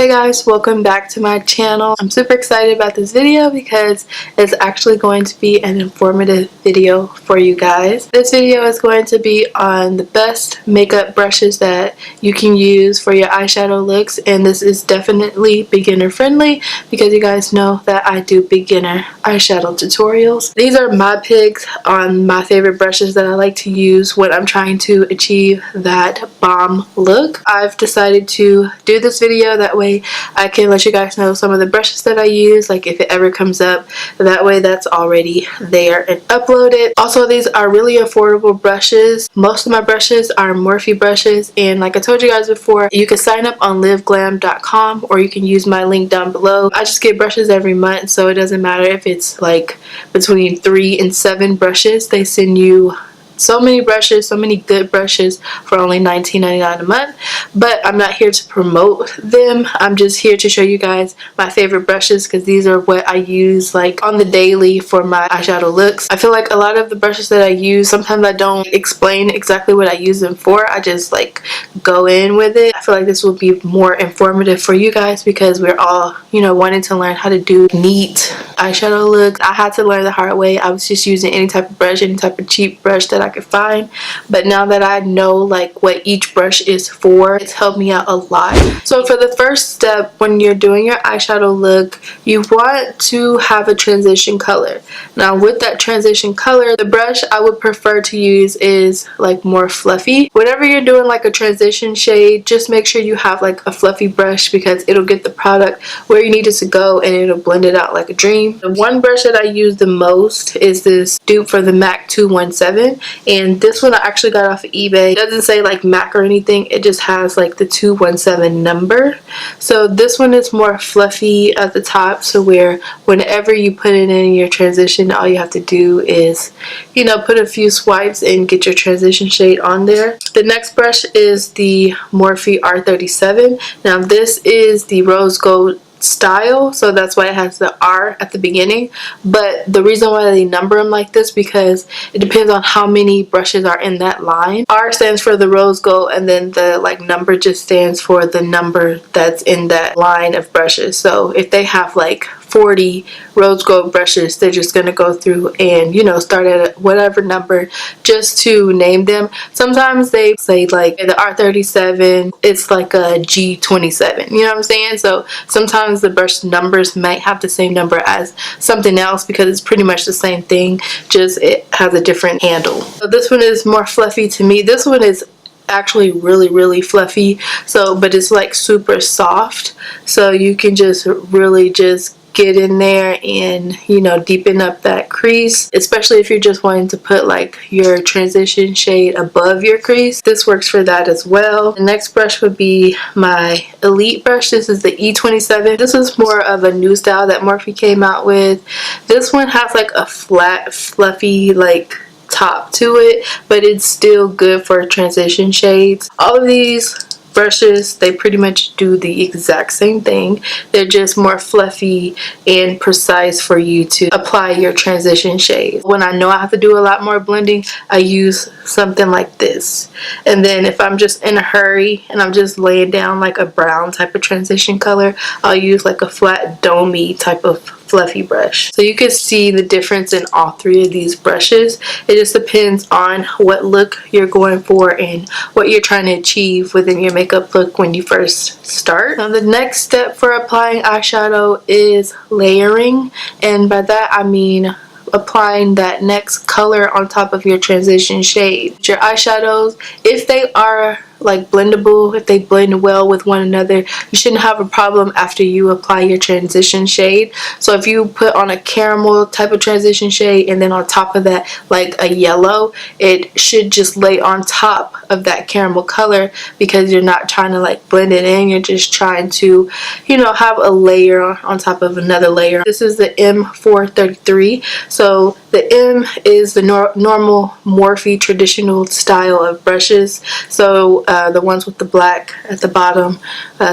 Hey guys, welcome back to my channel. I'm super excited about this video because it's actually going to be an informative video for you guys. This video is going to be on the best makeup brushes that you can use for your eyeshadow looks, and this is definitely beginner friendly because you guys know that I do beginner eyeshadow tutorials. These are my picks on my favorite brushes that I like to use when I'm trying to achieve that bomb look. I've decided to do this video that way I can let you guys know some of the brushes that I use, like if it ever comes up, that way that's already there and uploaded. Also, these are really affordable brushes. Most of my brushes are Morphe brushes, and like I told you guys before, you can sign up on liveglam.com or you can use my link down below. I just get brushes every month, so it doesn't matter if it's like between 3 and 7 brushes. They send you so many brushes, so many good brushes for only $19.99 a month. But I'm not here to promote them. I'm just here to show you guys my favorite brushes because these are what I use like on the daily for my eyeshadow looks. I feel like a lot of the brushes that I use, sometimes I don't explain exactly what I use them for. I just like go in with it. I feel like this will be more informative for you guys because we're all, you know, wanting to learn how to do neat eyeshadow looks. I had to learn the hard way. I was just using any type of brush, any type of cheap brush that I could find, but now that I know like what each brush is for, it's helped me out a lot. So for the first step, when you're doing your eyeshadow look, you want to have a transition color. Now with that transition color, the brush I would prefer to use is like more fluffy. Whenever you're doing like a transition shade, just make sure you have like a fluffy brush because it'll get the product where you need it to go and it'll blend it out like a dream. The one brush that I use the most is this Dupe for the MAC 217, and this one I actually got off of eBay. It doesn't say like MAC or anything, it just has like the 217 number. So this one is more fluffy at the top, so where whenever you put it in your transition, all you have to do is, you know, put a few swipes and get your transition shade on there. The next brush is the Morphe R37. Now this is the rose gold style, so that's why it has the R at the beginning, but the reason why they number them like this because it depends on how many brushes are in that line. R stands for the rose gold, and then the like number just stands for the number that's in that line of brushes. So if they have like 40 rose gold brushes, they're just gonna go through and, you know, start at whatever number just to name them. Sometimes they say like the R37, it's like a G27, you know what I'm saying? So sometimes the brush numbers might have the same number as something else because it's pretty much the same thing, just it has a different handle. So this one is more fluffy to me. This one is actually really fluffy, so but it's like super soft, so you can just really just get in there and, you know, deepen up that crease, especially if you're just wanting to put like your transition shade above your crease. This works for that as well. The next brush would be my Elite brush. This is the E27. This is more of a new style that Morphe came out with. This one has like a flat fluffy like top to it, but it's still good for transition shades. All of these brushes, they pretty much do the exact same thing. They're just more fluffy and precise for you to apply your transition shade. When I know I have to do a lot more blending, I use something like this. And then if I'm just in a hurry and I'm just laying down like a brown type of transition color, I'll use like a flat domey type of fluffy brush. So you can see the difference in all three of these brushes. It just depends on what look you're going for and what you're trying to achieve within your makeup look when you first start. Now the next step for applying eyeshadow is layering, and by that I mean applying that next color on top of your transition shade. Your eyeshadows, if they are like blendable, if they blend well with one another, you shouldn't have a problem after you apply your transition shade. So if you put on a caramel type of transition shade and then on top of that like a yellow, it should just lay on top of that caramel color because you're not trying to like blend it in, you're just trying to, you know, have a layer on top of another layer. This is the M433. So the M is the normal Morphe traditional style of brushes. So the ones with the black at the bottom,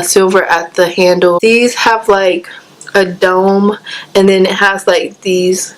silver at the handle. These have like a dome, and then it has like these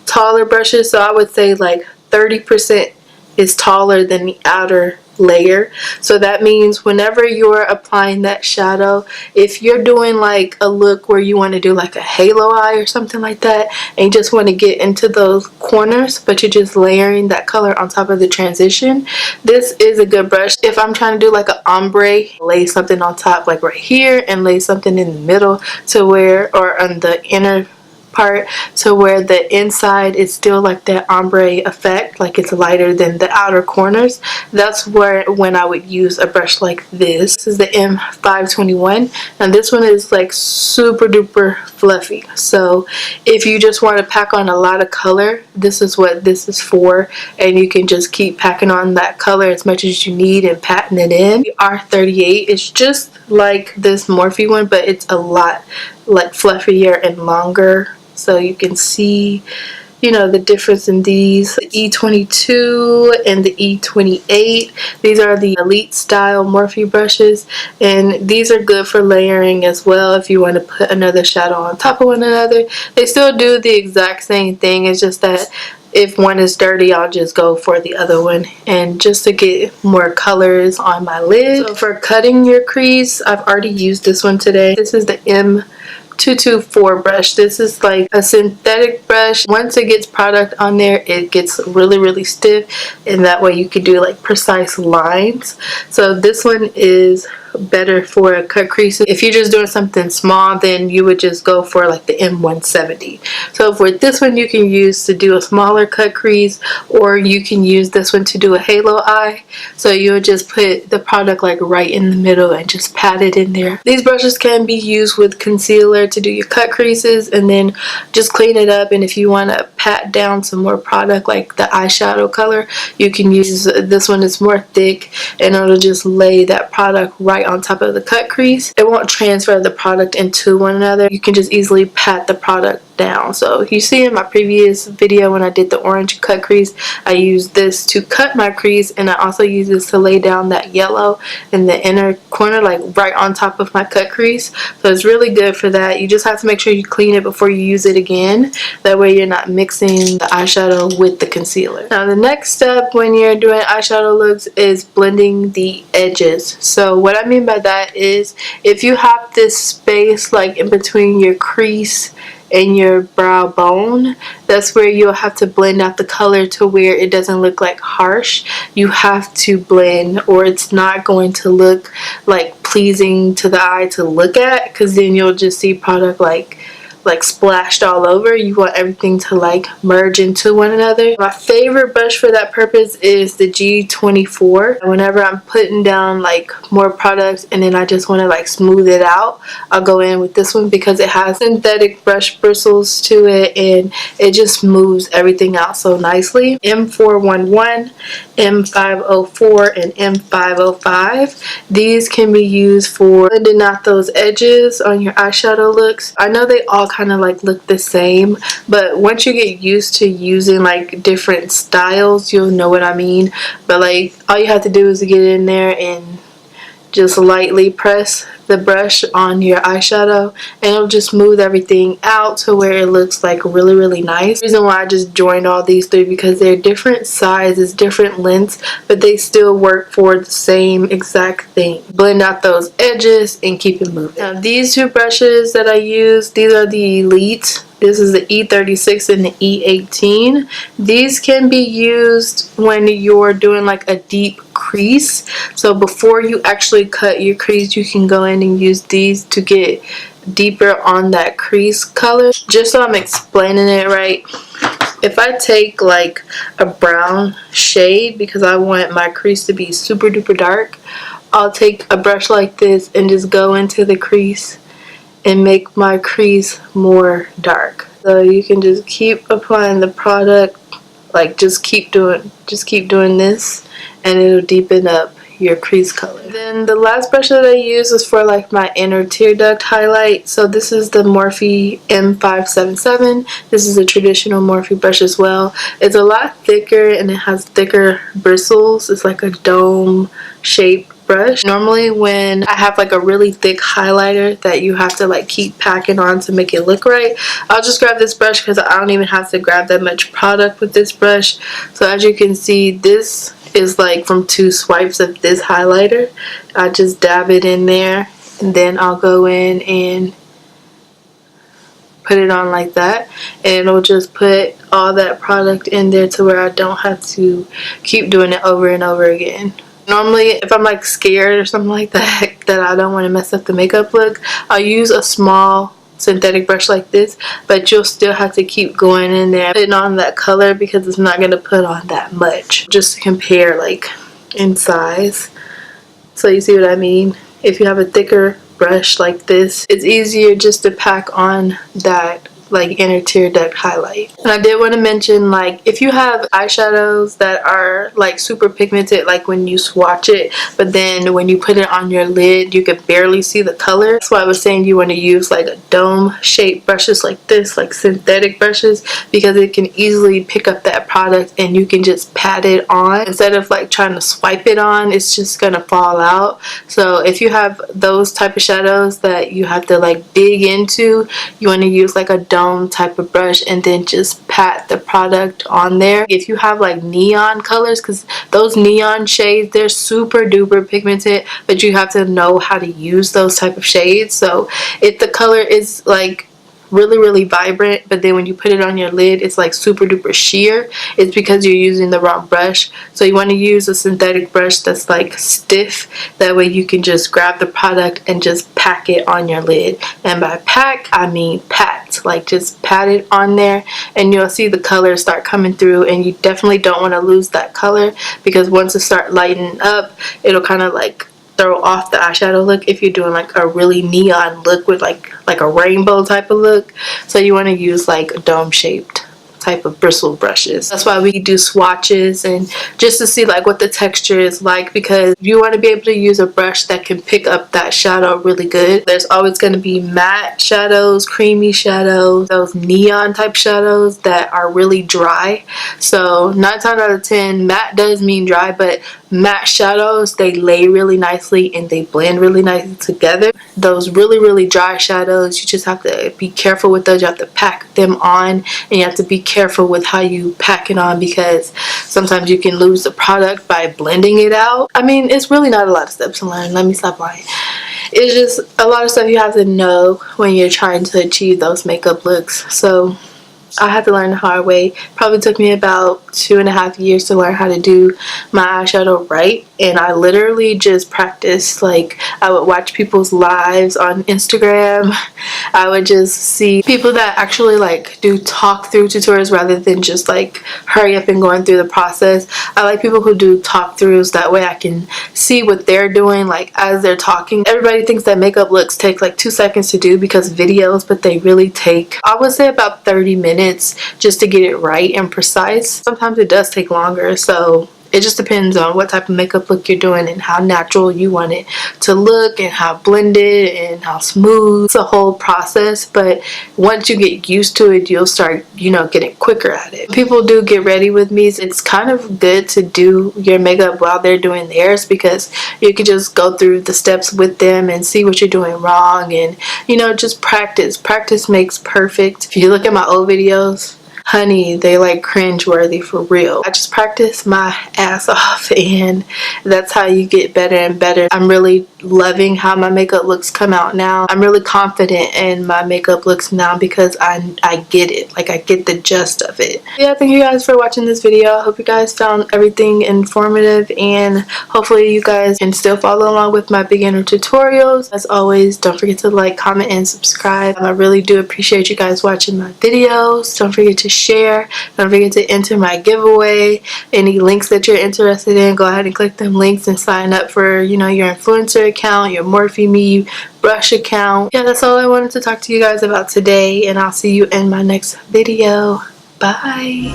taller brushes. So I would say like 30% is taller than the outer layer. So that means whenever you're applying that shadow, if you're doing like a look where you want to do like a halo eye or something like that, and you just want to get into those corners, but you're just layering that color on top of the transition, this is a good brush. If I'm trying to do like an ombre, lay something on top like right here and lay something in the middle to where, or on the inner part, to where the inside is still like that ombre effect, like it's lighter than the outer corners. That's where when I would use a brush like this. This is the M521, and this one is like super duper fluffy. So if you just want to pack on a lot of color, this is what this is for, and you can just keep packing on that color as much as you need and patting it in. The R38 is just like this Morphe one, but it's a lot like fluffier and longer. So you can see, you know, the difference in these. The E22 and the E28. These are the Elite style Morphe brushes, and these are good for layering as well if you want to put another shadow on top of one another. They still do the exact same thing. It's just that if one is dirty, I'll just go for the other one, and just to get more colors on my lid. So for cutting your crease, I've already used this one today. This is the M224 brush. This is like a synthetic brush. Once it gets product on there, it gets really stiff, and that way you can do like precise lines. So this one is better for a cut crease. If you're just doing something small, then you would just go for like the M170. So for this one, you can use to do a smaller cut crease, or you can use this one to do a halo eye. So you would just put the product like right in the middle and just pat it in there. These brushes can be used with concealer to do your cut creases, and then just clean it up. And if you want to pat down some more product like the eyeshadow color, you can use this one. It's more thick, and it'll just lay that product right on top of the cut crease. It won't transfer the product into one another. You can just easily pat the product down. So you see in my previous video when I did the orange cut crease, I used this to cut my crease, and I also use this to lay down that yellow in the inner corner, like right on top of my cut crease. So it's really good for that. You just have to make sure you clean it before you use it again. That way you're not mixing the eyeshadow with the concealer. Now the next step when you're doing eyeshadow looks is blending the edges. So what I mean by that is, if you have this space like in between your crease and your brow bone, that's where you'll have to blend out the color to where it doesn't look like harsh. You have to blend, or it's not going to look like pleasing to the eye to look at, because then you'll just see product like splashed all over. You want everything to like merge into one another. My favorite brush for that purpose is the G24. Whenever I'm putting down like more products and then I just want to like smooth it out, I'll go in with this one because it has synthetic brush bristles to it, and it just moves everything out so nicely. M411, M504, and M505. These can be used for blending out those edges on your eyeshadow looks. I know they all kind of like look the same, but once you get used to using like different styles, you'll know what I mean. But like all you have to do is get in there and just lightly press the brush on your eyeshadow, and it'll just smooth everything out to where it looks like really nice. The reason why I just joined all these three, because they're different sizes, different lengths, but they still work for the same exact thing. Blend out those edges and keep it moving. Now these two brushes that I use, these are the Elite. This is the E36 and the E18. These can be used when you're doing like a deep crease. So before you actually cut your crease, you can go in and use these to get deeper on that crease color. Just so I'm explaining it right, if I take like a brown shade because I want my crease to be super duper dark, I'll take a brush like this and just go into the crease and make my crease more dark. So you can just keep applying the product, like just keep doing this, and it'll deepen up your crease color. Then the last brush that I use is for like my inner tear duct highlight. So this is the Morphe M577. This is a traditional Morphe brush as well. It's a lot thicker and it has thicker bristles. It's like a dome shaped brush. Normally when I have like a really thick highlighter that you have to like keep packing on to make it look right, I'll just grab this brush because I don't even have to grab that much product with this brush. So as you can see, this is like from 2 swipes of this highlighter. I just dab it in there, and then I'll go in and put it on like that, and it'll just put all that product in there to where I don't have to keep doing it over and over again. Normally, if I'm like scared or something like that, that I don't want to mess up the makeup look, I'll use a small synthetic brush like this, but you'll still have to keep going in there putting on that color because it's not going to put on that much. Just to compare like in size, so you see what I mean. If you have a thicker brush like this, it's easier just to pack on that like inner tear duct highlight. And I did want to mention, like, if you have eyeshadows that are like super pigmented, like when you swatch it, but then when you put it on your lid you can barely see the color, that's why I was saying you want to use like a dome shaped brushes like this, like synthetic brushes, because it can easily pick up that product and you can just pat it on instead of like trying to swipe it on. It's just gonna fall out. So if you have those type of shadows that you have to like dig into, you want to use like a dome type of brush and then just pat the product on there. If you have like neon colors, because those neon shades, they're super duper pigmented, but you have to know how to use those type of shades. So if the color is like really vibrant, but then when you put it on your lid it's like super duper sheer, it's because you're using the wrong brush. So you want to use a synthetic brush that's like stiff, that way you can just grab the product and just pack it on your lid. And by pack I mean pat, like just pat it on there, and you'll see the color start coming through. And you definitely don't want to lose that color, because once it start lightening up it'll kind of like throw off the eyeshadow look if you're doing like a really neon look with like a rainbow type of look. So you want to use like dome shaped type of bristle brushes. That's why we do swatches, and just to see like what the texture is like, because you want to be able to use a brush that can pick up that shadow really good. There's always going to be matte shadows, creamy shadows, those neon type shadows that are really dry. So 9 times out of 10 matte does mean dry, but matte shadows, they lay really nicely and they blend really nicely together. Those really dry shadows, you just have to be careful with those. You have to pack them on, and you have to be careful with how you pack it on, because sometimes you can lose the product by blending it out. I mean, it's really not a lot of steps to learn, let me stop lying. It's just a lot of stuff you have to know when you're trying to achieve those makeup looks. So I had to learn the hard way. Probably took me about 2.5 years to learn how to do my eyeshadow right, and I literally just practiced. Like, I would watch people's lives on Instagram. I would just see people that actually like do talk through tutorials rather than just like hurry up and going through the process. I like people who do talk throughs, that way I can see what they're doing like as they're talking. Everybody thinks that makeup looks take like 2 seconds to do because videos, but they really take, I would say, about 30 minutes just to get it right and precise. Sometimes it does take longer, so it just depends on what type of makeup look you're doing and how natural you want it to look and how blended and how smooth. It's a whole process, but once you get used to it you'll start, you know, getting quicker at it. People do get ready with me. It's kind of good to do your makeup while they're doing theirs, because you can just go through the steps with them and see what you're doing wrong, and you know, just practice. Practice makes perfect. If you look at my old videos, honey, they like cringe worthy for real. I just practice my ass off, and that's how you get better and better. I'm really loving how my makeup looks come out now. I'm really confident in my makeup looks now because I get it. Like, I get the gist of it. Yeah, thank you guys for watching this video. I hope you guys found everything informative, and hopefully you guys can still follow along with my beginner tutorials. As always, don't forget to like, comment, and subscribe. I really do appreciate you guys watching my videos. Don't forget to share. Don't forget to enter my giveaway. Any links that you're interested in, go ahead and click them links and sign up for, you know, your influencer account, your Morphe Me brush account. Yeah, that's all I wanted to talk to you guys about today, and I'll see you in my next video. Bye.